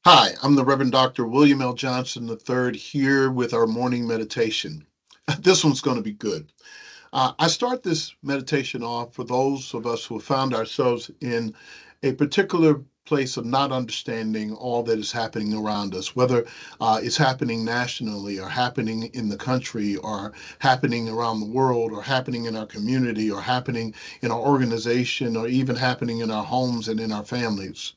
Hi, I'm the Reverend Dr. William L. Johnson III here with our morning meditation. This one's going to be good. I start this meditation off for those of us who have found ourselves in a particular place of not understanding all that is happening around us, whether it's happening nationally or happening in the country or happening around the world or happening in our community or happening in our organization or even happening in our homes and in our families.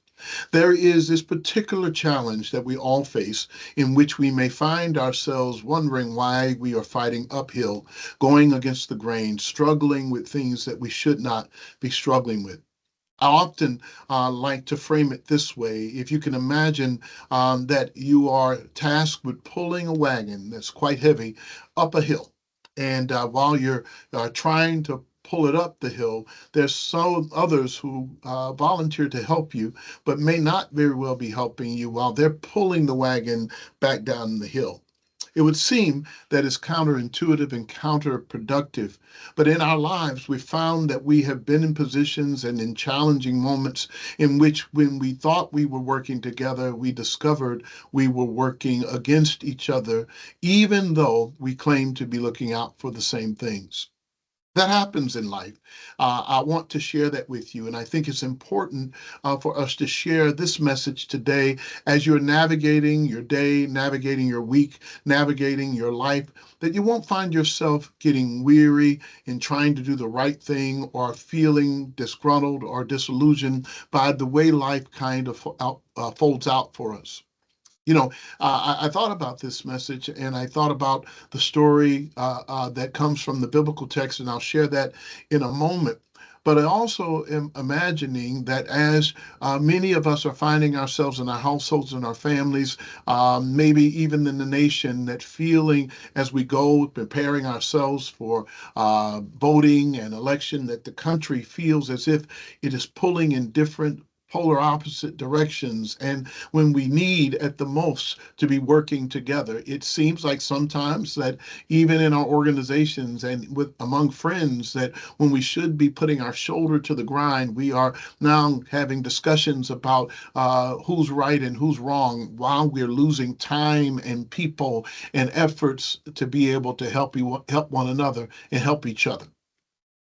There is this particular challenge that we all face in which we may find ourselves wondering why we are fighting uphill, going against the grain, struggling with things that we should not be struggling with. I often like to frame it this way. If you can imagine that you are tasked with pulling a wagon that's quite heavy up a hill. And while you're trying to pull it up the hill, there's some others who volunteer to help you, but may not very well be helping you while they're pulling the wagon back down the hill. It would seem that is counterintuitive and counterproductive. But in our lives, we found that we have been in positions and in challenging moments in which, when we thought we were working together, we discovered we were working against each other, even though we claimed to be looking out for the same things. That happens in life. I want to share that with you, and I think it's important for us to share this message today as you're navigating your day, navigating your week, navigating your life, that you won't find yourself getting weary in trying to do the right thing or feeling disgruntled or disillusioned by the way life kind of folds out for us. I thought about this message and I thought about the story that comes from the biblical text, and I'll share that in a moment. But I also am imagining that as many of us are finding ourselves in our households and our families, maybe even in the nation, that feeling as we go preparing ourselves for voting and election, that the country feels as if it is pulling in different polar opposite directions. And when we need at the most to be working together, it seems like sometimes that even in our organizations and with among friends, that when we should be putting our shoulder to the grind, we are now having discussions about who's right and who's wrong, while we're losing time and people and efforts to be able to help one another and help each other.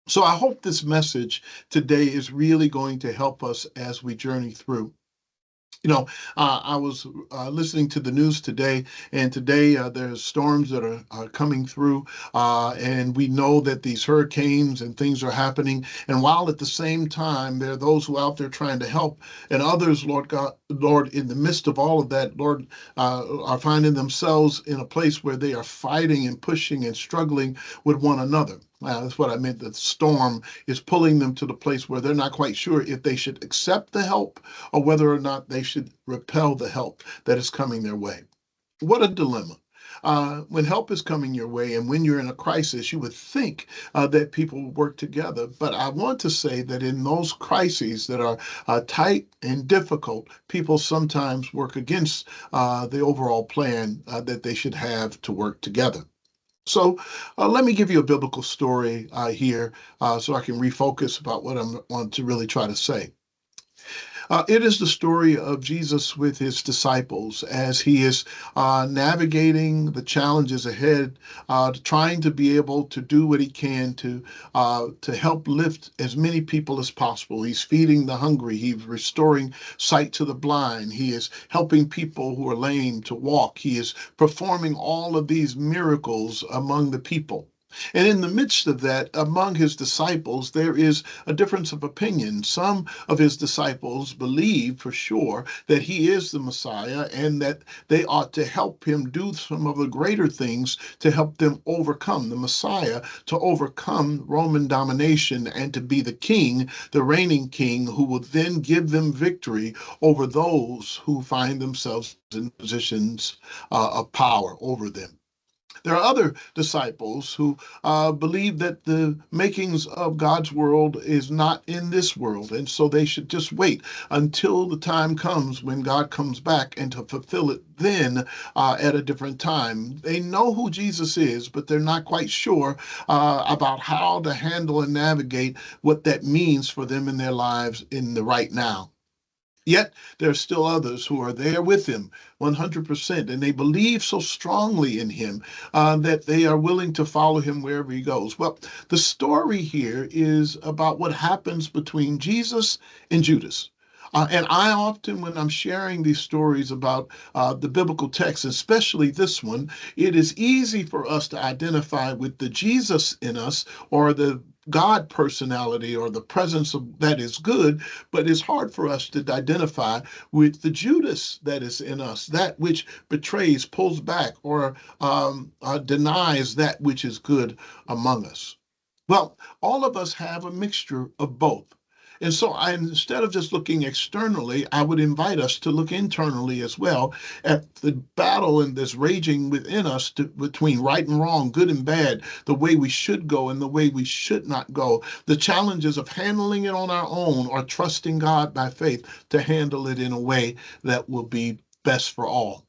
So I hope this message today is really going to help us as we journey through. I was listening to the news today, and today there's storms that are coming through, and we know that these hurricanes and things are happening. And while at the same time, there are those who are out there trying to help, and others, Lord God, Lord, in the midst of all of that, Lord, are finding themselves in a place where they are fighting and pushing and struggling with one another. That's what I meant. The storm is pulling them to the place where they're not quite sure if they should accept the help or whether or not they should repel the help that is coming their way. What a dilemma. When help is coming your way and when you're in a crisis, you would think that people would work together. But I want to say that in those crises that are tight and difficult, people sometimes work against the overall plan that they should have to work together. So let me give you a biblical story here so I can refocus about what I want to really try to say. It is the story of Jesus with his disciples as he is navigating the challenges ahead, trying to be able to do what he can to help lift as many people as possible. He's feeding the hungry. He's restoring sight to the blind. He is helping people who are lame to walk. He is performing all of these miracles among the people. And in the midst of that, among his disciples, there is a difference of opinion. Some of his disciples believe for sure that he is the Messiah and that they ought to help him do some of the greater things to help them overcome the Messiah, to overcome Roman domination and to be the king, the reigning king, who will then give them victory over those who find themselves in positions of power over them. There are other disciples who believe that the makings of God's world is not in this world, and so they should just wait until the time comes when God comes back and to fulfill it then at a different time. They know who Jesus is, but they're not quite sure about how to handle and navigate what that means for them in their lives in the right now. Yet there are still others who are there with him 100%, and they believe so strongly in him that they are willing to follow him wherever he goes. Well, the story here is about what happens between Jesus and Judas. And I often, when I'm sharing these stories about the biblical text, especially this one, it is easy for us to identify with the Jesus in us or the God personality or the presence of that is good, but it's hard for us to identify with the Judas that is in us, that which betrays, pulls back, or denies that which is good among us. Well, all of us have a mixture of both. And so instead of just looking externally, I would invite us to look internally as well at the battle and this raging within us between right and wrong, good and bad, the way we should go and the way we should not go, the challenges of handling it on our own or trusting God by faith to handle it in a way that will be best for all.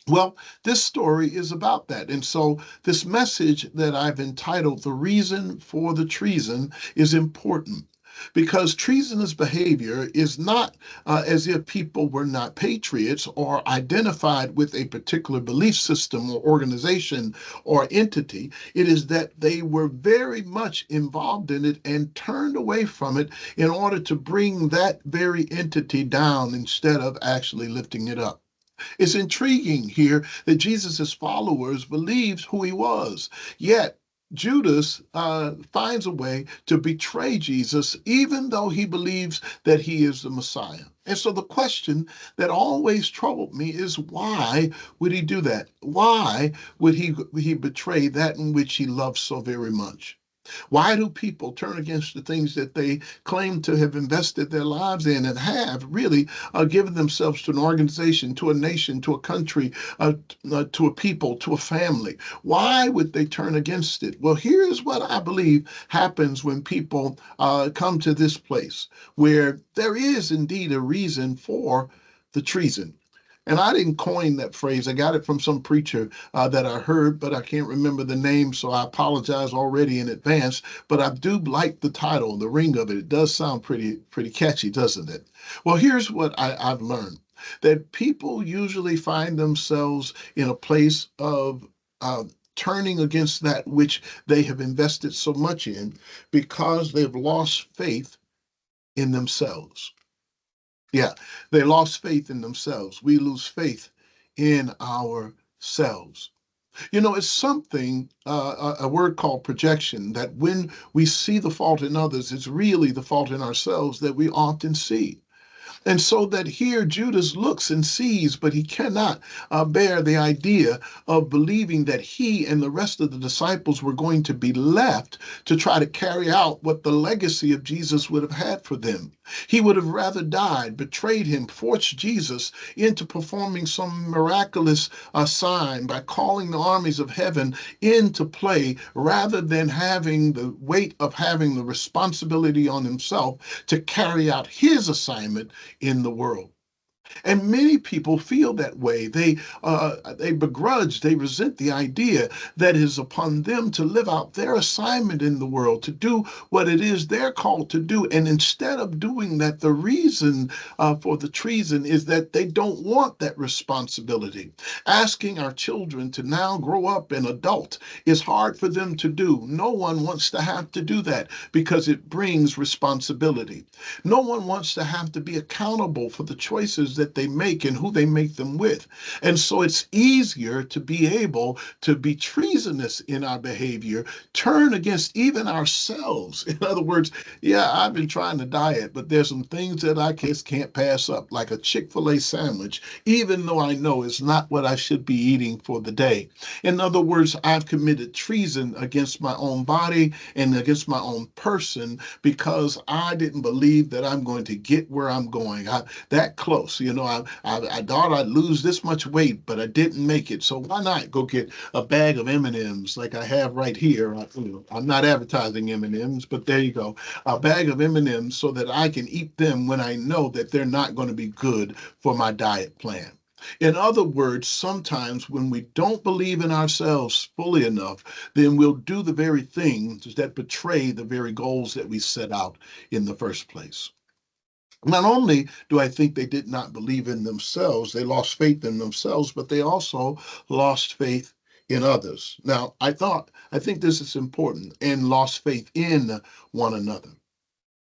Well, this story is about that. And so, this message that I've entitled The Reason for the Treason is important because treasonous behavior is not as if people were not patriots or identified with a particular belief system or organization or entity. It is that they were very much involved in it and turned away from it in order to bring that very entity down instead of actually lifting it up. It's intriguing here that Jesus' followers believed who he was. Yet, Judas finds a way to betray Jesus, even though he believes that he is the Messiah. And so the question that always troubled me is why would he do that? Why would he betray that in which he loves so very much? Why do people turn against the things that they claim to have invested their lives in and have really given themselves to an organization, to a nation, to a country, to a people, to a family? Why would they turn against it? Well, here's what I believe happens when people come to this place where there is indeed a reason for the treason. And I didn't coin that phrase. I got it from some preacher that I heard, but I can't remember the name, so I apologize already in advance. But I do like the title, the ring of it. It does sound pretty catchy, doesn't it? Well, here's what I've learned: that people usually find themselves in a place of turning against that which they have invested so much in because they've lost faith in themselves. Yeah, they lost faith in themselves. We lose faith in ourselves. You know, it's something, a word called projection, that when we see the fault in others, it's really the fault in ourselves that we often see. And so that here Judas looks and sees, but he cannot bear the idea of believing that he and the rest of the disciples were going to be left to try to carry out what the legacy of Jesus would have had for them. He would have rather died, betrayed him, forced Jesus into performing some miraculous sign by calling the armies of heaven into play rather than having the weight of having the responsibility on himself to carry out his assignment in the world. And many people feel that way. They begrudge, they resent the idea that is upon them to live out their assignment in the world, to do what it is they're called to do. And instead of doing that, the reason for the treason is that they don't want that responsibility. Asking our children to now grow up and adult is hard for them to do. No one wants to have to do that because it brings responsibility. No one wants to have to be accountable for the choices that they make and who they make them with. And so it's easier to be able to be treasonous in our behavior, turn against even ourselves. In other words, yeah, I've been trying to diet, but there's some things that I just can't pass up, like a Chick-fil-A sandwich, even though I know it's not what I should be eating for the day. In other words, I've committed treason against my own body and against my own person because I didn't believe that I'm going to get where I'm going. That close, I thought I'd lose this much weight, but I didn't make it. So why not go get a bag of M&Ms like I have right here? I'm not advertising M&Ms, but there you go. A bag of M&Ms so that I can eat them when I know that they're not going to be good for my diet plan. In other words, sometimes when we don't believe in ourselves fully enough, then we'll do the very things that betray the very goals that we set out in the first place. Not only do I think they did not believe in themselves, they lost faith in themselves, but they also lost faith in others. Now, I think this is important, and lost faith in one another.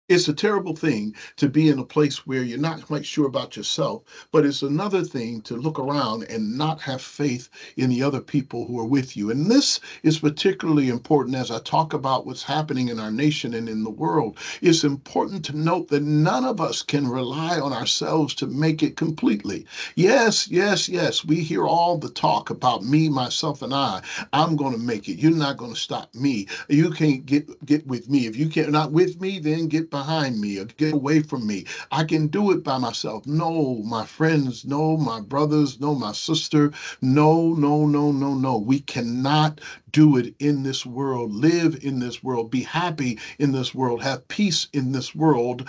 It's a terrible thing to be in a place where you're not quite sure about yourself, but it's another thing to look around and not have faith in the other people who are with you. And this is particularly important as I talk about what's happening in our nation and in the world. It's important to note that none of us can rely on ourselves to make it completely. Yes, yes, yes, we hear all the talk about me, myself, and I. I'm going to make it. You're not going to stop me. You can't get with me. If you can't not with me, then get behind me or get away from me. I can do it by myself. No, my friends, no, my brothers, no, my sister. No, no, no, no, no. We cannot do it in this world, live in this world, be happy in this world, have peace in this world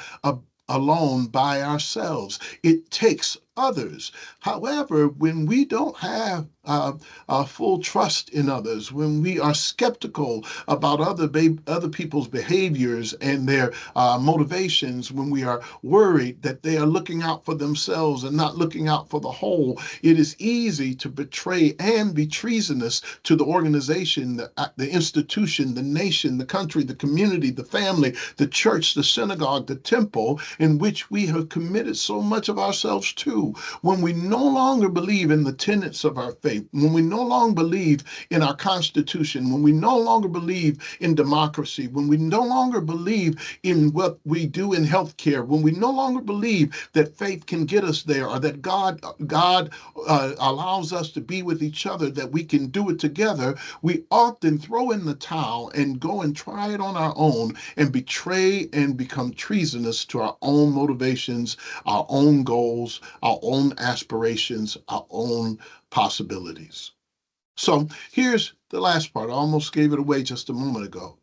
alone by ourselves. It takes others. However, when we don't have full trust in others, when we are skeptical about other people's behaviors and their motivations, when we are worried that they are looking out for themselves and not looking out for the whole, it is easy to betray and be treasonous to the organization, the institution, the nation, the country, the community, the family, the church, the synagogue, the temple in which we have committed so much of ourselves to. When we no longer believe in the tenets of our faith, when we no longer believe in our Constitution, when we no longer believe in democracy, when we no longer believe in what we do in healthcare, when we no longer believe that faith can get us there, or that God allows us to be with each other, that we can do it together, we often throw in the towel and go and try it on our own and betray and become treasonous to our own motivations, our own goals, our own aspirations, our own possibilities. So here's the last part. I almost gave it away just a moment ago.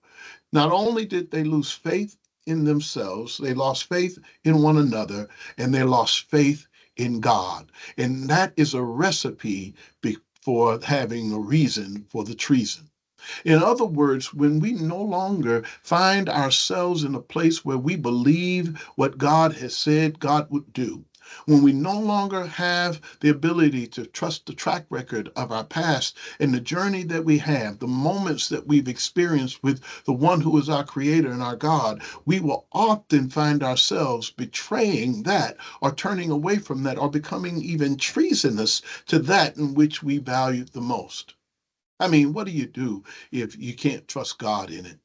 Not only did they lose faith in themselves, they lost faith in one another, and they lost faith in God. And that is a recipe for having a reason for the treason. In other words, when we no longer find ourselves in a place where we believe what God has said God would do, when we no longer have the ability to trust the track record of our past and the journey that we have, the moments that we've experienced with the one who is our creator and our God, we will often find ourselves betraying that or turning away from that or becoming even treasonous to that in which we value the most. I mean, what do you do if you can't trust God in it?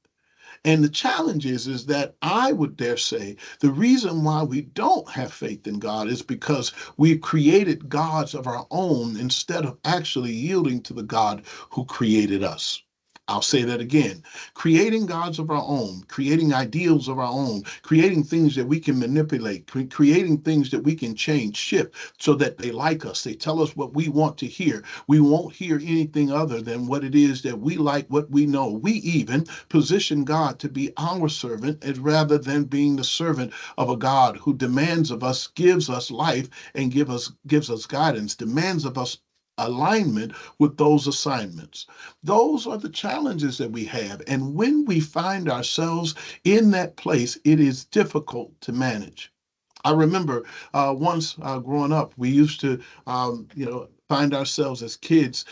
And the challenge is that I would dare say the reason why we don't have faith in God is because we've created gods of our own instead of actually yielding to the God who created us. I'll say that again. Creating gods of our own, creating ideals of our own, creating things that we can manipulate, creating things that we can change, shift so that they like us. They tell us what we want to hear. We won't hear anything other than what it is that we like, what we know. We even position God to be our servant as rather than being the servant of a God who demands of us, gives us life, and gives us guidance, demands of us alignment with those assignments. Those are the challenges that we have. And when we find ourselves in that place, it is difficult to manage. I remember once growing up, we used to, find ourselves as kids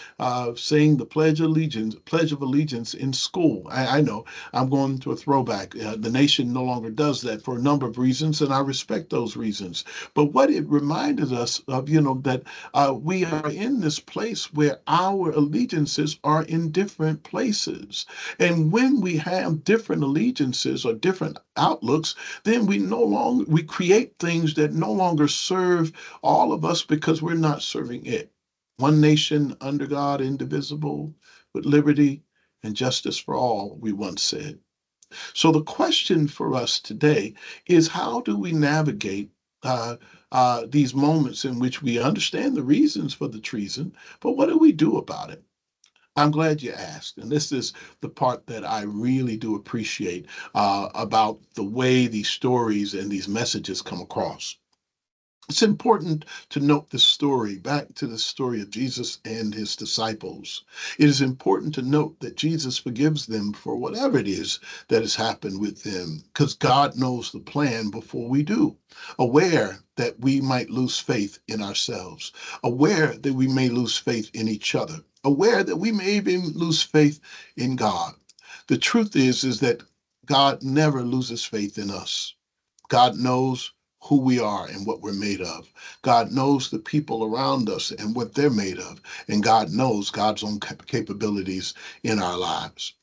saying the Pledge of Allegiance in school. I know I'm going to a throwback. The nation no longer does that for a number of reasons, and I respect those reasons. But what it reminded us of, that we are in this place where our allegiances are in different places. And when we have different allegiances or different outlooks, then we create things that no longer serve all of us because we're not serving it. One nation under God, indivisible, with liberty and justice for all, we once said. So the question for us today is, how do we navigate these moments in which we understand the reasons for the treason, but what do we do about it? I'm glad you asked. And this is the part that I really do appreciate about the way these stories and these messages come across. It's important to note this story, back to the story of Jesus and his disciples. It is important to note that Jesus forgives them for whatever it is that has happened with them, because God knows the plan before we do. Aware that we might lose faith in ourselves, aware that we may lose faith in each other, aware that we may even lose faith in God. The truth is that God never loses faith in us. God knows who we are and what we're made of. God knows the people around us and what they're made of. And God knows God's own capabilities in our lives.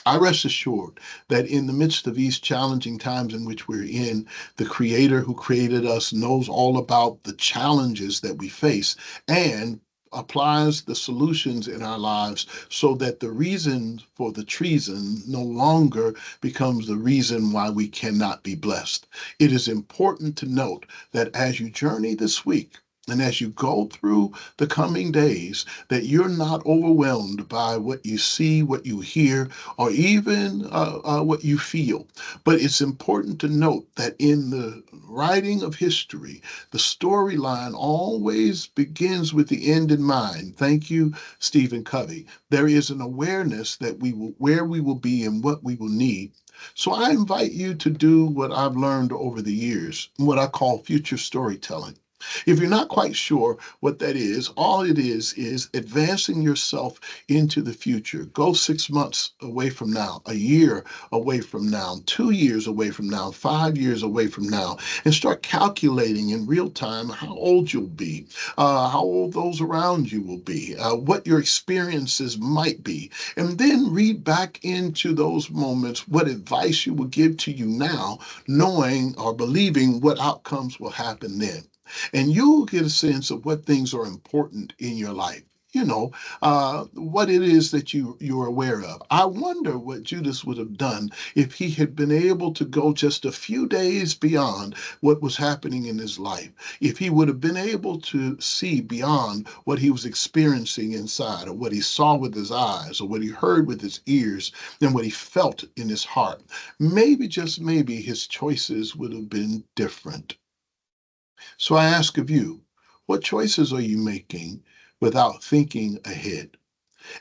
I rest assured that in the midst of these challenging times in which we're in, the Creator who created us knows all about the challenges that we face and applies the solutions in our lives so that the reason for the treason no longer becomes the reason why we cannot be blessed. It is important to note that as you journey this week, and as you go through the coming days, that you're not overwhelmed by what you see, what you hear, or even what you feel. But it's important to note that in the writing of history, the storyline always begins with the end in mind. Thank you, Stephen Covey. There is an awareness that where we will be and what we will need. So I invite you to do what I've learned over the years, what I call future storytelling. If you're not quite sure what that is, all it is advancing yourself into the future. Go 6 months away from now, a year away from now, 2 years away from now, 5 years away from now, and start calculating in real time how old you'll be, how old those around you will be, what your experiences might be, and then read back into those moments what advice you will give to you now, knowing or believing what outcomes will happen then. And you'll get a sense of what things are important in your life. What it is that you're aware of. I wonder what Judas would have done if he had been able to go just a few days beyond what was happening in his life, if he would have been able to see beyond what he was experiencing inside, or what he saw with his eyes, or what he heard with his ears, and what he felt in his heart. Maybe, just maybe, his choices would have been different. So I ask of you, what choices are you making without thinking ahead?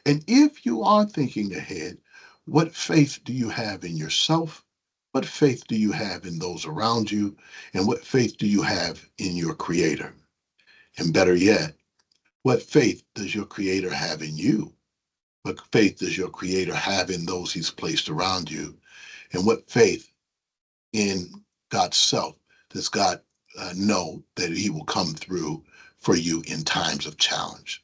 And if you are thinking ahead, what faith do you have in yourself? What faith do you have in those around you? And what faith do you have in your Creator? And better yet, what faith does your Creator have in you? What faith does your Creator have in those He's placed around you? And what faith in God's self does God know that He will come through for you in times of challenge?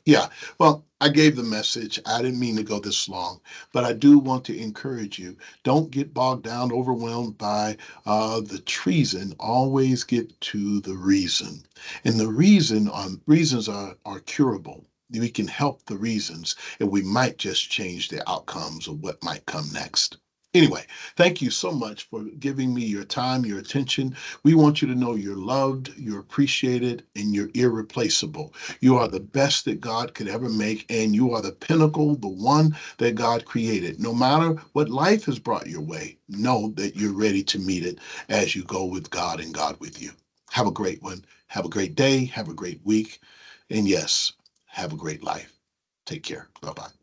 Yeah, well, I gave the message. I didn't mean to go this long, but I do want to encourage you. Don't get bogged down, overwhelmed by the treason. Always get to the reason. And the reasons are curable. We can help the reasons, and we might just change the outcomes of what might come next. Anyway, thank you so much for giving me your time, your attention. We want you to know you're loved, you're appreciated, and you're irreplaceable. You are the best that God could ever make, and you are the pinnacle, the one that God created. No matter what life has brought your way, know that you're ready to meet it as you go with God and God with you. Have a great one. Have a great day. Have a great week. And yes, have a great life. Take care. Bye bye.